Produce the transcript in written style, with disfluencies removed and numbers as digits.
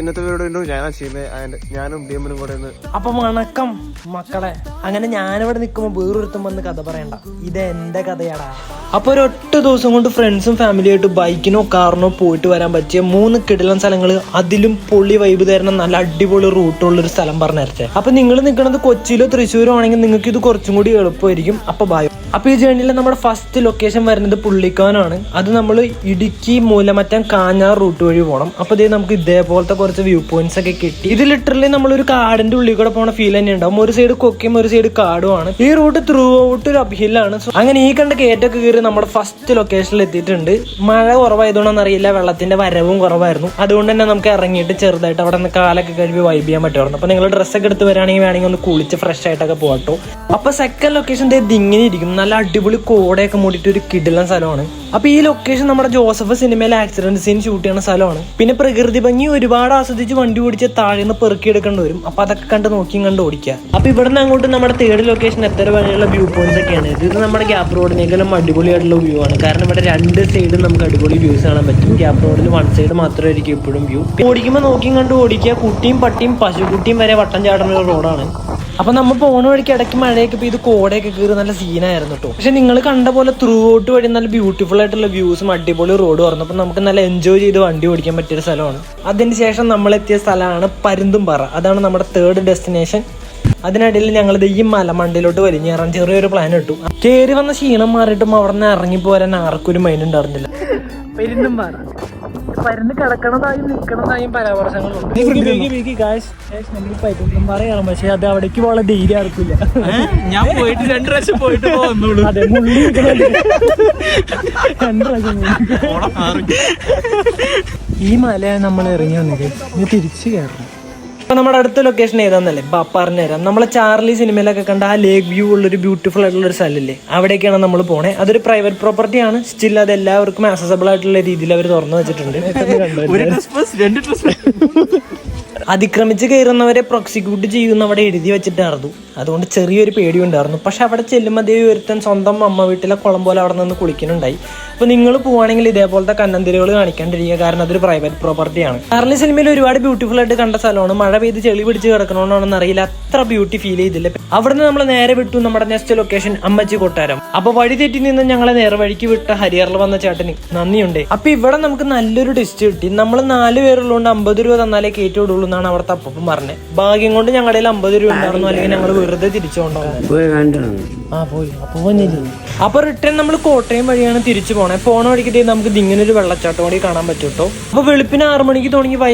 ഇന്നത്തെ വീഡിയോ ഞാനാ ചെയ്യുന്നത്. ഞാനും ഭീമനും കൂടെ അപ്പൊ വണക്കം മക്കളെ. അങ്ങനെ ഞാനിവിടെ നിൽക്കുമ്പോ വേറൊരുത്തും വന്ന് കഥ പറയണ്ട, ഇത് എന്റെ കഥയാടാ. അപ്പൊ ഒരൊറ്റ ദിവസം കൊണ്ട് ഫ്രണ്ട്സും ഫാമിലിയായിട്ട് ബൈക്കിനോ കാറിനോ പോയിട്ട് വരാൻ പറ്റിയ 3 കിടിലൻ സ്ഥലങ്ങൾ, അതിലും പൊള്ളി വൈബ് തരുന്ന നല്ല അടിപൊളി റൂട്ടുള്ളൊരു സ്ഥലം പറഞ്ഞു തരട്ടെ. അപ്പൊ നിങ്ങൾ നിൽക്കുന്നത് കൊച്ചിയിലോ തൃശ്ശൂരോ ആണെങ്കിൽ നിങ്ങൾക്ക് ഇത് കുറച്ചും കൂടി എളുപ്പമായിരിക്കും. അപ്പൊ ബായോ. അപ്പൊ ഈ ജേർണിയിൽ നമ്മുടെ ഫസ്റ്റ് ലൊക്കേഷൻ വരുന്നത് പുള്ളിക്കാനാണ്. അത് നമ്മൾ ഇടുക്കി മൂലമറ്റം കാഞ്ഞാർ റൂട്ട് വഴി പോകണം. അപ്പൊ ഇതേ നമുക്ക് ഇതേപോലത്തെ കുറച്ച് വ്യൂ പോയിന്റ്സ് ഒക്കെ കിട്ടി. ഇത് ലിറ്ററലി നമ്മളൊരു കാടിന്റെ ഉള്ളിൽ കൂടെ പോണ ഫീൽ തന്നെ ഉണ്ടാവും. ഒരു സൈഡ് കൊക്കയും ഒരു സൈഡ് കാടുമാണ്. ഈ റൂട്ട് ത്രൂ ഔട്ട് ഒരു അപ്ഹില്ലാണ്. അങ്ങനെ ഈ കണ്ട കയറ്റൊക്കെ കയറി നമ്മുടെ ഫസ്റ്റ് ലൊക്കേഷനിൽ എത്തിയിട്ടുണ്ട്. മഴ കുറവായതുകൊണ്ടെന്ന് അറിയില്ല, വെള്ളത്തിന്റെ വരവും കുറവായിരുന്നു. അതുകൊണ്ട് തന്നെ നമുക്ക് ഇറങ്ങിയിട്ട് ചെറുതായിട്ട് അവിടെ നിന്ന് കാലൊക്കെ കഴുകി വൈബ് ചെയ്യാൻ പറ്റുമായിരുന്നു. അപ്പൊ നിങ്ങൾ ഡ്രസ്സൊക്കെ എടുത്ത് വരാണെങ്കിൽ വേണമെങ്കിൽ ഒന്ന് കുളിച്ച് ഫ്രഷ് ആയിട്ടൊക്കെ പോകട്ടോ. അപ്പൊ സെക്കൻഡ് ലൊക്കേഷൻ ഇങ്ങനെ ഇരിക്കും. നല്ല അടിപൊളി കോടയൊക്കെ മൂടിയിട്ട് ഒരു കിടിലൻ സ്ഥലമാണ്. അപ്പൊ ഈ ലൊക്കേഷൻ നമ്മുടെ ജോസഫ് സിനിമയിലെ ആക്സിഡന്റ് സീൻ ഷൂട്ട് ചെയ്യുന്ന സ്ഥലമാണ്. പിന്നെ പ്രകൃതി ഭംഗി ഒരുപാട് ആസ്വദിച്ച് വണ്ടി ഓടിച്ച് താഴെ നിന്ന് പെറുക്കിയെടുക്കേണ്ടി വരും. അപ്പൊ അതൊക്കെ കണ്ട് നോക്കിയും കണ്ട് ഓടിക്കുക. അപ്പൊ ഇവിടെ നിന്ന് അങ്ങോട്ട് നമ്മുടെ തേർഡ് ലൊക്കേഷൻ എത്ര വരെയുള്ള വ്യൂ പോയിന്റ്സ് ഒക്കെയാണ്. ഇത് നമ്മുടെ ഗ്യാപ്പ് റോഡിനേക്കാളും അടിപൊളിയായിട്ടുള്ള വ്യൂ ആണ്. കാരണം ഇവിടെ 2 സൈഡും നമുക്ക് അടിപൊളി വ്യൂസ് കാണാൻ പറ്റും. ഗ്യാപ്പ് റോഡിൽ 1 സൈഡ് മാത്രമായിരിക്കും എപ്പോഴും വ്യൂ. ഓടിക്കുമ്പോൾ നോക്കിയും കണ്ട് ഓടിക്കുക. കുട്ടിയും പട്ടിയും പശുക്കുട്ടിയും വരെ വട്ടം ചാടുന്ന ഒരു റോഡാണ്. അപ്പൊ നമ്മൾ പോണ വഴിക്ക് ഇടയ്ക്ക് മഴയൊക്കെ പെയ്ത് കോടയൊക്കെ കയറി നല്ല സീനായിരുന്നു കേട്ടോ. പക്ഷെ നിങ്ങൾ കണ്ട പോലെ ത്രൂ ഔട്ട് വഴി നല്ല ബ്യൂട്ടിഫുൾ ആയിട്ടുള്ള വ്യൂസും അടിപൊളി റോഡ് പറഞ്ഞപ്പോൾ നമുക്ക് നല്ല എൻജോയ് ചെയ്ത് വണ്ടി ഓടിക്കാൻ പറ്റിയൊരു സ്ഥലമാണ്. അതിന് ശേഷം നമ്മളെത്തിയ സ്ഥലമാണ് പരുന്തുംപാറ. അതാണ് നമ്മുടെ തേർഡ് ഡെസ്റ്റിനേഷൻ. അതിനിടയിൽ ഞങ്ങളിത് ഈ മലമണ്ടയിലോട്ട് വലിഞ്ഞേറാൻ ചെറിയൊരു പ്ലാൻ ഇട്ടു. കയറി വന്ന ക്ഷീണം മാറിയിട്ടും അവിടെ നിന്ന് ഇറങ്ങിപ്പോരാൻ ആർക്കും ഒരു മൈൻഡ് ഉണ്ടായിരുന്നില്ല. പെരുന്തുംപാറ പരുന്ന് കിടക്കണതായും നിൽക്കണതായും പരാമർശങ്ങളുണ്ട്. പരുന്തുംപാറയാണ്, പക്ഷെ അത് അവിടേക്ക് പോകാൻ ധൈര്യം ആർക്കില്ല. ഞാൻ പോയിട്ട് 2 പ്രാവശ്യം പോയിട്ട് പോകുന്നുള്ളൂ. അതെ, മുള്ളി 2 പ്രാവശ്യം. ഈ മലയാണ് നമ്മൾ ഇറങ്ങി വന്നത്. ഇനി തിരിച്ചു കയറണം. അപ്പൊ നമ്മുടെ അടുത്ത ലൊക്കേഷൻ ഏതാന്നല്ലേ പറഞ്ഞുതരാം. നമ്മളെ ചാർലി സിനിമയിലൊക്കെ കണ്ട ആ ലേക്ക് വ്യൂ ഉള്ളൊരു ബ്യൂട്ടിഫുൾ ആയിട്ടുള്ള ഒരു സ്ഥലമില്ലേ, അവിടേക്കാണ് നമ്മൾ പോണേ. അതൊരു പ്രൈവറ്റ് പ്രോപ്പർട്ടി ആണ്. സ്റ്റിൽ അത് എല്ലാവർക്കും ആക്സസബിൾ ആയിട്ടുള്ള രീതിയിൽ അവർ തുറന്നു വെച്ചിട്ടുണ്ട്. അതിക്രമിച്ച് കയറുന്നവരെ പ്രോസിക്യൂട്ട് ചെയ്യുന്ന അവിടെ എഴുതി വെച്ചിട്ടായിരുന്നു. അതുകൊണ്ട് ചെറിയൊരു പേടി ഉണ്ടായിരുന്നു. പക്ഷെ അവിടെ ചെല്ലുമ്പോൾ അതേ ഒരുത്തൻ സ്വന്തം അമ്മ വീട്ടിലെ കുളം പോലെ അവിടെ നിന്ന് കുളിക്കുന്നുണ്ടായി. അപ്പൊ നിങ്ങൾ പോവാണെങ്കിൽ ഇതേപോലത്തെ കന്നന്തിരികൾ കാണിക്കാണ്ടിരിക്കുക, കാരണം അതൊരു പ്രൈവറ്റ് പ്രോപ്പർട്ടിയാണ്. ചാർലി സിനിമയിൽ ഒരുപാട് ബ്യൂട്ടിഫുൾ ആയിട്ട് കണ്ട സ്ഥലമാണ്. മഴ പെയ്ത് ചെളി പിടിച്ച് കിടക്കണമെന്നാണെന്ന് അറിയില്ല, അത്ര ബ്യൂട്ടി ഫീൽ ചെയ്തില്ല. അവിടുന്ന് നമ്മൾ നേരെ വിട്ടു നമ്മുടെ നെക്സ്റ്റ് ലൊക്കേഷൻ അമ്മച്ചി കൊട്ടാരം. അപ്പൊ വഴി തെറ്റി നിന്ന് ഞങ്ങളെ നേരെ വഴിക്ക് വിട്ട ഹരിയാറിൽ വന്ന ചേട്ടന് നന്ദിയുണ്ട്. അപ്പൊ ഇവിടെ നമുക്ക് നല്ലൊരു ടെസ്റ്റ് കിട്ടി. നമ്മൾ 4 പേരുള്ളതുകൊണ്ട് 50 രൂപ തന്നാലേ കയറ്റി വിടുള്ളൂ എന്നാണ് അവിടുത്തെ അപ്പം പറഞ്ഞത്. ഭാഗ്യം കൊണ്ട് ഞങ്ങളുടെ 50 രൂപ ഉണ്ടായിരുന്നു, അല്ലെങ്കിൽ ഞങ്ങൾ വെറുതെ തിരിച്ചുകൊണ്ടാവും. അപ്പൊ റിട്ടേൺ നമ്മൾ കോട്ടയം വഴിയാണ് തിരിച്ചു പോണേ. പോണ വഴിക്ക് നമുക്ക് ഇങ്ങനെ ഒരു വെള്ളച്ചാട്ടം കൂടി കാണാൻ പറ്റും കേട്ടോ. അപ്പൊ വെളുപ്പിന് 6 മണിക്ക് തുടങ്ങി